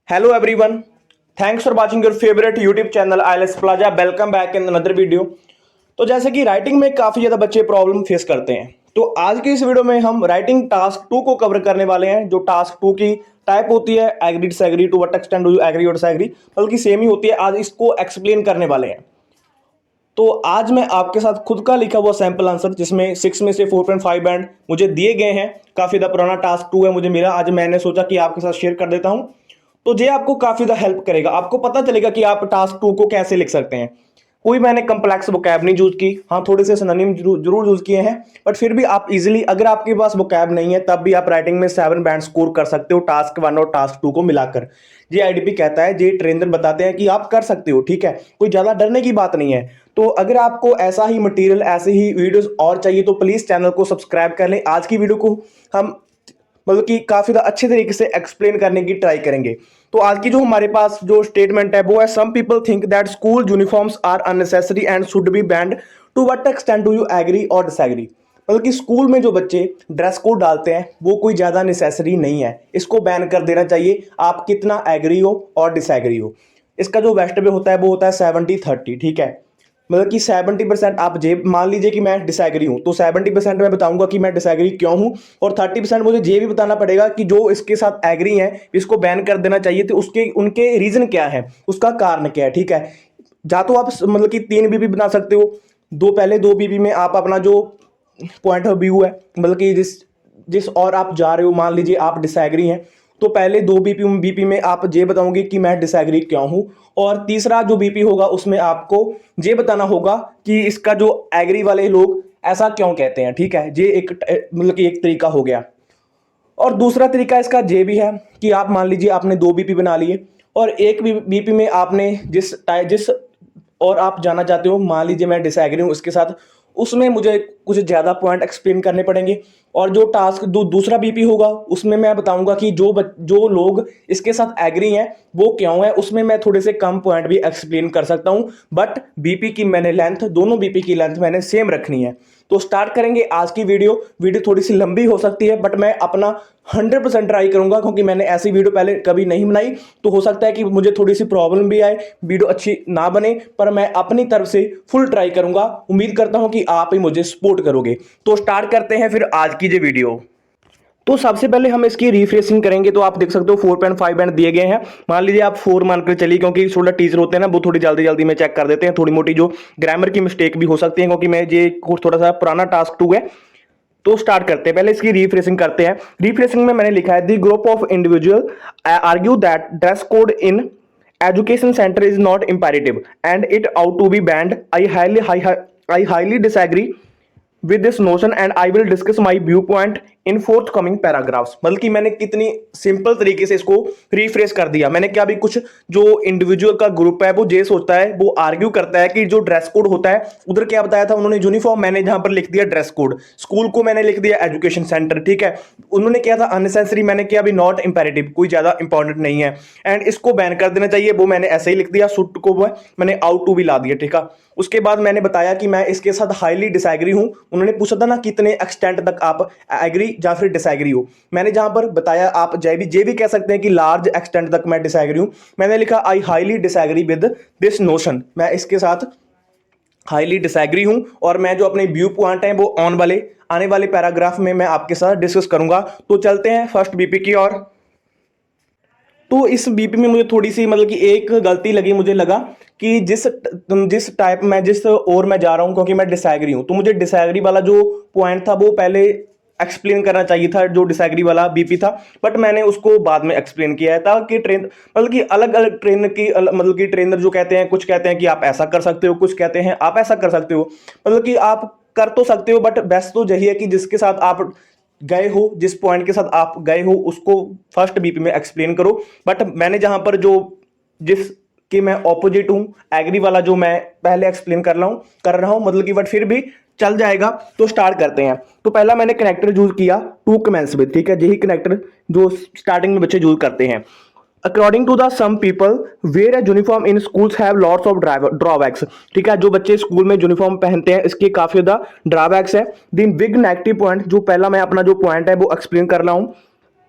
Hello everyone. Thanks for watching your favorite YouTube channel IELTS Plaza. Welcome back in another video. तो जैसे कि writing में काफ़ी ज़्यादा बच्चे प्रॉब्लम फेस करते हैं, तो आज के इस वीडियो में हम राइटिंग टास्क 2 को कवर करने वाले हैं। जो टास्क 2 की टाइप होती है agree disagree, to what extent do you agree और डिसएग्री, बल्कि सेम ही होती है। आज इसको एक्सप्लेन करने वाले हैं। तो आज मैं आपके साथ खुद का लिखा हुआ सैंपल आंसर, जिसमें 6 में से 4.5 बैंड मुझे दिए गए हैं। काफ़ी ज़्यादा पुराना टास्क 2 है, मुझे मिला, आज मैंने सोचा कि आपके साथ शेयर कर देता हूँ। तो ये आपको काफ़ी ज़्यादा हेल्प करेगा। आपको पता चलेगा कि आप टास्क 2 को कैसे लिख सकते हैं। कोई मैंने कम्प्लेक्स वोकैब नहीं यूज की, हाँ थोड़े से सिनोनिम जरूर यूज किए हैं, बट फिर भी आप इजीली, अगर आपके पास वोकैब नहीं है तब भी आप राइटिंग में 7 बैंड स्कोर कर सकते हो टास्क 1 और टास्क 2 को मिलाकर। ये आईडीपी कहता है, ये ट्रेनर बताते हैं कि आप कर सकते हो, ठीक है, कोई ज़्यादा डरने की बात नहीं है। तो अगर आपको ऐसा ही मटेरियल, ऐसे ही वीडियोस और चाहिए तो प्लीज़ चैनल को सब्सक्राइब कर लें। आज की वीडियो को हम मतलब कि काफ़ी अच्छे तरीके से एक्सप्लेन करने की ट्राई करेंगे। तो आज की जो हमारे पास जो स्टेटमेंट है वो है, some people think that school uniforms are unnecessary and should be banned, to what extent do you agree और डिसएग्री। मतलब कि स्कूल में जो बच्चे ड्रेस कोड डालते हैं वो कोई ज़्यादा नेसेसरी नहीं है, इसको बैन कर देना चाहिए। आप कितना एग्री हो और डिसएग्री हो। इसका जो बेस्ट वे होता है वो होता है 70-30, ठीक है। मतलब कि 70% आप जे मान लीजिए कि मैं डिसएग्री हूँ, तो 70% मैं बताऊंगा कि मैं डिसएग्री क्यों हूँ, और 30% मुझे ये भी बताना पड़ेगा कि जो इसके साथ एग्री है, इसको बैन कर देना चाहिए, तो उसके उनके रीजन क्या है, उसका कारण क्या है, ठीक है। या तो आप मतलब कि 3 बीपी बना सकते हो। पहले 2 बीपी में आप अपना जो पॉइंट ऑफ व्यू है, मतलब कि जिस जिस और आप जा रहे हो, मान लीजिए आप डिसएग्री हैं, तो पहले 2 बीपी में आप ये बताओगे कि मैं डिसएग्री क्यों हूं, और तीसरा जो बीपी होगा उसमें आपको ये बताना होगा कि इसका जो एग्री वाले लोग ऐसा क्यों कहते हैं, ठीक है। ये एक मतलब कि एक तरीका हो गया। और दूसरा तरीका इसका ये भी है कि आप मान लीजिए आपने 2 बीपी बना लिए, और एक बीपी में आपने जिस और आप जाना चाहते हो, मान लीजिए मैं डिसएग्री हूँ उसके साथ, उसमें मुझे कुछ ज़्यादा पॉइंट एक्सप्लेन करने पड़ेंगे। और जो टास्क दूसरा बीपी होगा उसमें मैं बताऊंगा कि जो लोग इसके साथ एग्री हैं वो क्यों है, उसमें मैं थोड़े से कम पॉइंट भी एक्सप्लेन कर सकता हूं। बट बीपी की मैंने लेंथ, दोनों बीपी की लेंथ मैंने सेम रखनी है। तो स्टार्ट करेंगे आज की वीडियो थोड़ी सी लंबी हो सकती है, बट मैं अपना 100% ट्राई करूंगा, क्योंकि मैंने ऐसी वीडियो पहले कभी नहीं बनाई। तो हो सकता है कि मुझे थोड़ी सी प्रॉब्लम भी आए, वीडियो अच्छी ना बने, पर मैं अपनी तरफ से फुल ट्राई करूंगा। उम्मीद करता हूं कि आप ही मुझे सपोर्ट करोगे। तो स्टार्ट करते हैं फिर आज की ये वीडियो। तो सबसे पहले हम इसकी रिफ्रेशिंग करेंगे। तो आप देख सकते हो 4.5 बैंड दिए गए हैं, मान लीजिए आप 4 मानकर चलिए, क्योंकि थोड़ा टीचर होते हैं ना, वो थोड़ी जल्दी जल्दी में चेक कर देते हैं, थोड़ी मोटी जो ग्रामर की मिस्टेक भी हो सकती है, क्योंकि मैं ये थोड़ा सा पुराना टास्क 2 है। तो स्टार्ट करते हैं, पहले इसकी रिफ्रेशिंग करते हैं। रिफ्रेशिंग में मैंने लिखा है, the group of individual argue that dress code in education center is not imperative and it ought to be banned. I highly disagree with this notion and I will discuss my viewpoint in forthcoming paragraphs। मतलब कि मैंने कितनी simple तरीके से इसको refresh कर दिया। मैंने क्या, भी कुछ जो इंडिविजुअल का ग्रुप है वो ये सोचता है, वो आर्ग्यू करता है कि जो ड्रेस कोड होता है, उधर क्या बताया था उन्होंने, यूनिफॉर्म, मैंने जहां पर लिख दिया ड्रेस कोड। स्कूल को मैंने लिख दिया एजुकेशन सेंटर, ठीक है। उन्होंने क्या था, अननेसेसरी, मैंने किया भी नॉट इंपेरेटिव, कोई ज्यादा इंपॉर्टेंट नहीं है, एंड इसको बैन कर देना चाहिए, वो मैंने ऐसे ही लिख दिया। सुट को मैंने आउट टू भी ला दिया, ठीक है। उसके बाद मैंने बताया कि मैं इसके साथ हाईली डिसएग्री हूं। उन्होंने पूछा था ना कितने एक्सटेंट तक आप एग्री या फिर डिसएग्री हो, मैंने जहां पर बताया, आप जे भी कह सकते हैं कि लार्ज एक्सटेंट तक मैं डिसएग्री हूं। मैंने लिखा I highly disagree with this notion, मैं इसके साथ हाईली डिसएग्री हूं, और मैं जो अपने व्यू पॉइंट है वो आने वाले पैराग्राफ में मैं आपके साथ डिस्कस करूंगा। तो चलते हैं फर्स्ट बीपी की ओर। तो इस बीपी में मुझे थोड़ी सी मतलब कि एक गलती लगी, मुझे लगा कि जिस टाइप में जिस और मैं जा रहा हूं, क्योंकि मैं डिसएग्री हूं, तो मुझे डिसएग्री वाला जो पॉइंट था वो पहले एक्सप्लेन करना चाहिए था, जो डिसएग्री वाला बीपी था, बट मैंने उसको बाद में एक्सप्लेन किया है, ताकि मतलब कि अलग अलग ट्रेनर की मतलब कि ट्रेनर जो कहते हैं, कुछ कहते हैं कि आप ऐसा कर सकते हो, कुछ कहते हैं आप ऐसा कर सकते हो। मतलब कि आप कर तो सकते हो, बट बेस्ट तो यही है कि जिसके साथ आप गए हो, जिस पॉइंट के साथ आप गए हो, उसको फर्स्ट बीपी में एक्सप्लेन करो। बट मैंने जहां पर जिस कि मैं ऑपोजिट हूं, एग्री वाला जो मैं पहले एक्सप्लेन कर रहा हूं मतलब कि, बट फिर भी चल जाएगा। तो स्टार्ट करते हैं। तो पहला मैंने कनेक्टर यूज किया टू कमेंस विद, ठीक है, यही कनेक्टर जो स्टार्टिंग में बच्चे यूज करते हैं। According to the some people wear a uniform in schools have lots of drawbacks, ठीक है, जो बच्चे स्कूल में यूनिफॉर्म पहनते हैं इसके काफी ज्यादा ड्रॉबैक्स है। द बिग नेगेटिव पॉइंट, जो पहला मैं अपना जो पॉइंट है वो एक्सप्लेन कर रहा हूं,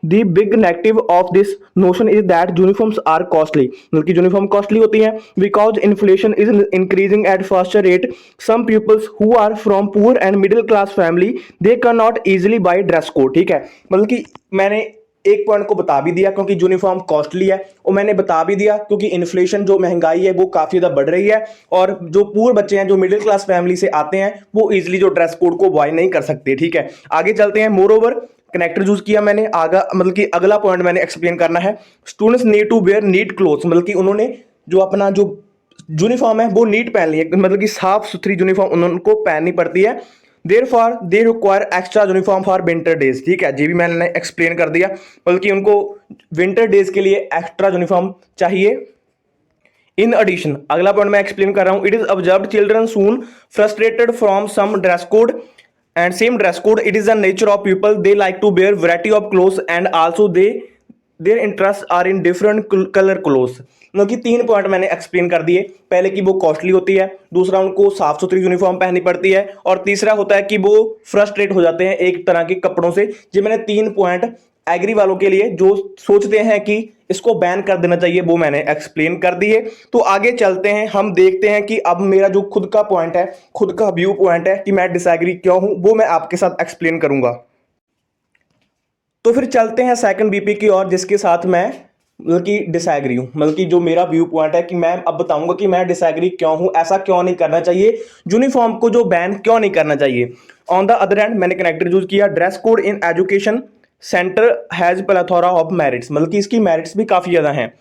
the big negative of this notion is that uniforms are costly, मतलब कि यूनिफॉर्म कॉस्टली होती है because inflation is increasing at faster rate. Some peoples who are from poor and middle class family they can not easily buy dress code. ठीक है, मतलब कि मैंने एक पॉइंट को बता भी दिया क्योंकि यूनिफॉर्म कॉस्टली है, और मैंने बता भी दिया क्योंकि इन्फ्लेशन जो महंगाई है वो काफी ज्यादा बढ़ रही है, और जो पुअर बच्चे हैं जो मिडिल क्लास फैमिली से आते हैं वो इजिली जो ड्रेस कोड को बाय नहीं कर सकते। ठीक है, आगे चलते हैं। मोर ओवर कनेक्टर यूज किया मैंने, आगा मतलब कि अगला पॉइंट मैंने एक्सप्लेन करना है। Students need to wear neat clothes, मतलब कि उन्होंने जो अपना जो यूनिफॉर्म है वो नीट पहन ली है, मतलब कि साफ सुथरी यूनिफॉर्म उनको पहननी पड़ती है। Therefore they require extra uniform for winter days. ठीक है, जी भी मैंने एक्सप्लेन कर दिया, बल्कि उनको विंटर डेज के लिए एक्स्ट्रा यूनिफॉर्म चाहिए। इन एडिशन, अगला पॉइंट मैं एक्सप्लेन कर रहा हूं। It is observed children soon frustrated from some dress code and same dress code. It is the nature of people, they like to wear variety of clothes and also they their interest are in different colour clothes. मतलब कि 3 point मैंने explain कर दिए। पहले कि वो costly होती है, दूसरा उनको साफ सुथरी यूनिफॉर्म पहननी पड़ती है, और तीसरा होता है कि वो फ्रस्ट्रेट हो जाते हैं एक तरह के कपड़ों से। ये मैंने 3 पॉइंट एग्री वालों के लिए जो सोचते हैं कि इसको बैन कर देना चाहिए वो मैंने एक्सप्लेन कर दिए। तो आगे चलते हैं, हम देखते हैं कि अब मेरा जो खुद का पॉइंट है, खुद का व्यू पॉइंट है कि मैं डिसएग्री क्यों हूं, वो मैं आपके साथ एक्सप्लेन करूंगा। तो फिर चलते हैं सेकंड बीपी की ओर, जिसके साथ मैं मतलब कि डिसएग्री हूं, मतलब कि जो मेरा व्यू पॉइंट है कि मैं अब बताऊंगा कि मैं डिसएग्री क्यों हूं, ऐसा क्यों नहीं करना चाहिए, यूनिफॉर्म को जो बैन क्यों नहीं करना चाहिए। ऑन द अदर हैंड मैंने कनेक्टर यूज किया, dress code in education centre has plethora of merits, मतलब कि इसकी मेरिट्स भी काफी ज्यादा हैं।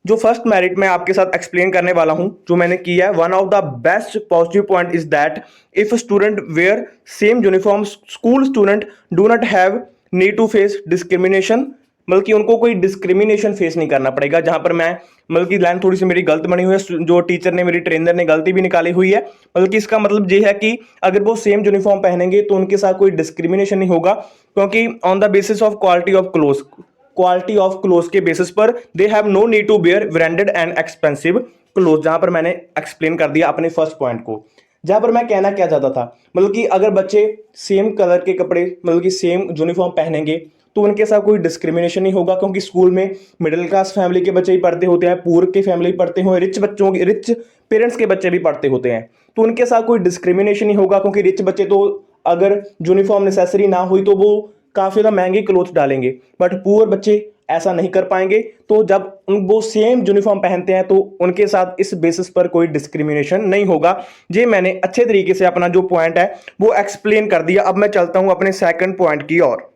जो फर्स्ट मेरिट मैं आपके साथ एक्सप्लेन करने वाला हूं, जो मैंने किया है, one of the best positive point is that if student wear same uniform school student do not have need to face discrimination, मतलब कि उनको कोई डिस्क्रिमिनेशन फेस नहीं करना पड़ेगा। जहां पर मैं मतलब कि लाइन थोड़ी सी मेरी गलत बनी हुई है, जो टीचर ने मेरी ट्रेनर ने गलती भी निकाली हुई है, मतलब कि इसका मतलब ये है कि अगर वो सेम यूनिफॉर्म पहनेंगे तो उनके साथ कोई डिस्क्रिमिनेशन नहीं होगा, क्योंकि on the basis of quality of cloth के बेसिस पर they have no need to wear branded and expensive cloth. जहां पर मैंने एक्सप्लेन कर दिया अपने फर्स्ट पॉइंट को। जहां पर मैं कहना क्या चाहता था, मतलब कि अगर बच्चे सेम कलर के कपड़े मतलब कि सेम यूनिफॉर्म पहनेंगे तो उनके साथ कोई डिस्क्रिमिनेशन नहीं होगा, क्योंकि स्कूल में मिडिल क्लास फैमिली के बच्चे ही पढ़ते होते हैं, पुअर के फैमिली पढ़ते हुए रिच पेरेंट्स के बच्चे भी पढ़ते होते हैं, तो उनके साथ कोई डिस्क्रिमिनेशन नहीं होगा। क्योंकि रिच बच्चे तो अगर यूनिफॉर्म नेसेसरी ना हुई तो वो काफी ज्यादा महंगे क्लोथ डालेंगे, बट पुअर बच्चे ऐसा नहीं कर पाएंगे। तो जब वो सेम यूनिफॉर्म पहनते हैं तो उनके साथ इस बेसिस पर कोई डिस्क्रिमिनेशन नहीं होगा। ये मैंने अच्छे तरीके से अपना जो पॉइंट है वो एक्सप्लेन कर दिया। अब मैं चलता हूं अपने सेकंड पॉइंट की ओर।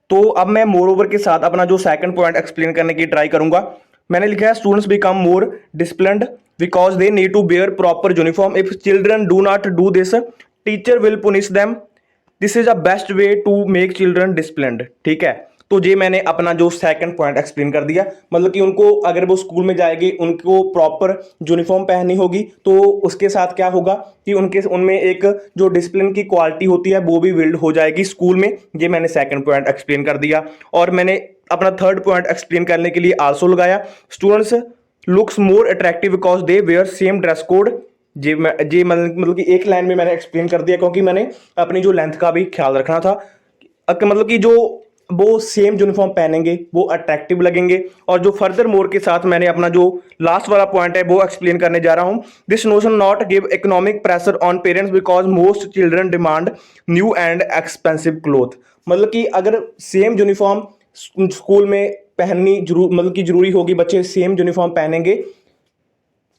तो अब मैं मोर ओवर के साथ अपना जो सेकंड पॉइंट एक्सप्लेन करने की ट्राई करूंगा। मैंने लिखा है students become more disciplined because they need to wear proper uniform. If children do not do this teacher will punish them. This is a best way to make children disciplined. ठीक है, तो ये मैंने अपना जो सेकंड पॉइंट एक्सप्लेन कर दिया, मतलब कि उनको अगर वो स्कूल में जाएंगे उनको प्रॉपर यूनिफॉर्म पहननी होगी, तो उसके साथ क्या होगा कि उनमें एक जो डिसिप्लिन की क्वालिटी होती है वो भी बिल्ड हो जाएगी स्कूल में। ये मैंने सेकंड पॉइंट एक्सप्लेन कर दिया। और मैंने अपना थर्ड पॉइंट एक्सप्लेन करने के लिए आल्सो लगाया, students looks more attractive because they wear same dress code. जी मतलब कि एक लाइन में मैंने एक्सप्लेन कर दिया, क्योंकि मैंने अपनी जो लेंथ का भी ख्याल रखना था। मतलब कि जो वो सेम यूनिफॉर्म पहनेंगे वो अट्रैक्टिव लगेंगे। और जो फर्दर मोर के साथ मैंने अपना जो लास्ट वाला पॉइंट है वो एक्सप्लेन करने जा रहा हूं, this notion not give economic pressure on parents because most children demand new and expensive cloth. मतलब कि अगर सेम यूनिफॉर्म स्कूल में पहननी मतलब कि जरूरी होगी, बच्चे सेम यूनिफॉर्म पहनेंगे,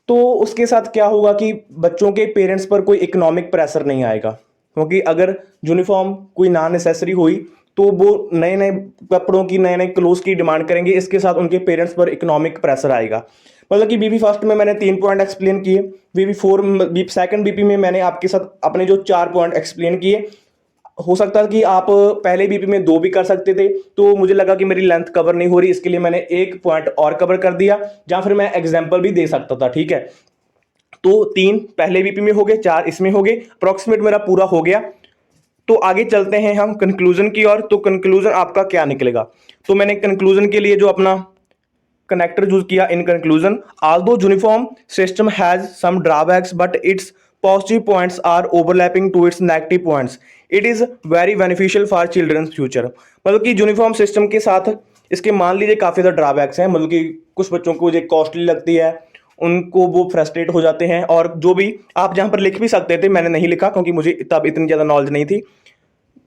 तो उसके साथ क्या होगा कि बच्चों के पेरेंट्स पर कोई इकोनॉमिक प्रेशर नहीं आएगा। क्योंकि अगर यूनिफॉर्म कोई ना नेसेसरी हुई तो वो नए नए कपड़ों की नए नए क्लोथ्स की डिमांड करेंगे, इसके साथ उनके पेरेंट्स पर इकोनॉमिक प्रेशर आएगा। मतलब कि बीबी फर्स्ट में मैंने 3 पॉइंट एक्सप्लेन किए, सेकंड बीपी में मैंने आपके साथ अपने जो 4 पॉइंट एक्सप्लेन किए। हो सकता है कि आप पहले बीपी में 2 भी कर सकते थे, तो मुझे लगा कि मेरी लेंथ कवर नहीं हो रही, इसके लिए मैंने एक पॉइंट और कवर कर दिया, जहां फिर मैं एग्जाम्पल भी दे सकता था। ठीक है, तो 3 पहले बीपी में हो गए, 4 इसमें हो गए, अप्रोक्सीमेट मेरा पूरा हो गया। तो आगे चलते हैं हम कंक्लूजन की ओर। तो कंक्लूजन आपका क्या निकलेगा, तो मैंने कंक्लूजन के लिए जो अपना कनेक्टर यूज किया, in conclusion although uniform system has some drawbacks but its positive points are overlapping to its negative points, it is very beneficial for children's future. मतलब कि यूनिफॉर्म सिस्टम के साथ इसके मान लीजिए काफ़ी ज़्यादा ड्रॉबैक्स हैं, मतलब कि कुछ बच्चों को ये कॉस्टली लगती है, उनको वो फ्रस्ट्रेट हो जाते हैं। और जो भी आप जहाँ पर लिख भी सकते थे, मैंने नहीं लिखा क्योंकि मुझे तब इतनी ज़्यादा नॉलेज नहीं थी,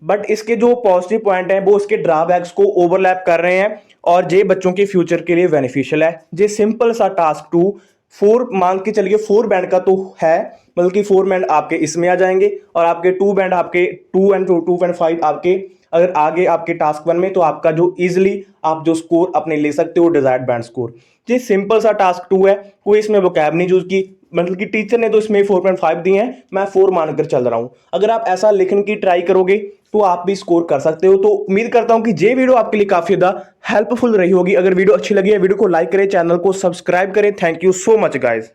बट इसके जो पॉजिटिव पॉइंट हैं वो इसके ड्रॉबैक्स को ओवरलैप कर रहे हैं और ये बच्चों के फ्यूचर के लिए बेनिफिशियल है। ये सिंपल सा टास्क 2 4 मान के चलिए 4 बैंड का तो है, मतलब कि 4 बैंड आपके इसमें आ जाएंगे और आपके 2 बैंड आपके 2 and 5 आपके अगर आगे आपके टास्क 1 में, तो आपका जो इजिली आप जो स्कोर अपने ले सकते हो डिजायर्ड बैंड स्कोर। ये सिंपल सा टास्क 2 है, कोई इसमें वोकैब नहीं यूज की, मतलब कि टीचर ने तो इसमें 4.5 दिए हैं, मैं 4 मानकर चल रहा हूं। अगर आप ऐसा लिखने की ट्राई करोगे तो आप भी स्कोर कर सकते हो। तो उम्मीद करता हूं कि ये वीडियो आपके लिए काफी ज्यादा हेल्पफुल रही होगी। अगर वीडियो अच्छी लगी है, वीडियो को लाइक करें, चैनल को सब्सक्राइब करें। Thank you so much guys.